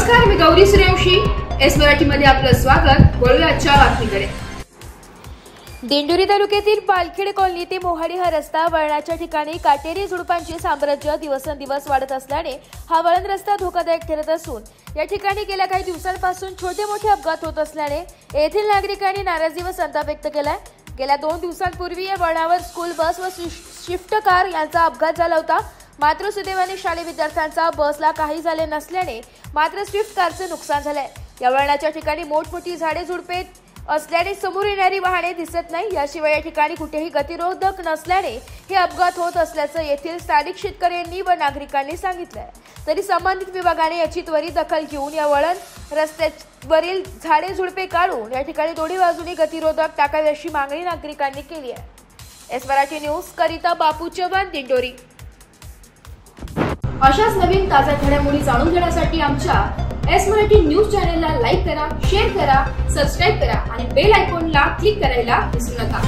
नमस्कार, मी गौरी सूर्यवंशी. एस मराठीमध्ये आपलं स्वागत. वळूया आजच्या बातमीकडे. दिंडोरी तालुक्यातील पालखेड कॉलनी ते मोहाडी हा रस्ता वळणाच्या ठिकाणी काटेरी झुडपांचे साम्राज्य दिवसेंदिवस वाढत असल्याने हा वळण रस्ता धोकादायक ठरत असून या ठिकाणी गेल्या काही दिवसांपासून छोटे मोठे अपघात होत असल्याने येथील नागरिकांनी नाराजी व संताप व्यक्त केलाय. गेल्या 2 दिवसांपूर्वी या वळणावर स्कूल बस व स्विफ्ट कार यांचा अपघात झाला होता. मात्र सुदैवाने शालेय विद्यार्थ्यांचा बसला काही झाले नसल्याने मात्र स्विफ्ट कारचे नुकसान झालंय. या वळणाच्या ठिकाणी मोठमोठी झाडे झुडपे असल्याने समोर येणारी वाहने दिसत नाही. याशिवाय या ठिकाणी कुठेही गतिरोधक नसल्याने हे अपघात होत असल्याचं येथील स्थानिक शेतकऱ्यांनी व नागरिकांनी सांगितलंय. तरी संबंधित विभागाने याची त्वरित दखल घेऊन या वळण रस्त्यावरील झाडे झुडपे काढून या ठिकाणी दोन्ही बाजूनी गतिरोधक टाकावे अशी मागणी नागरिकांनी केली आहे. एस मराठी न्यूज करिता बापू चव्हाण, दिंडोरी. अशाच नवीन ताज्या घडामोडी जाणून घेण्यासाठी आमच्या एस मराठी न्यूज चॅनेलला लाईक करा, शेअर करा, सबस्क्राईब करा आणि बेल आयकॉनला क्लिक करायला विसरू नका.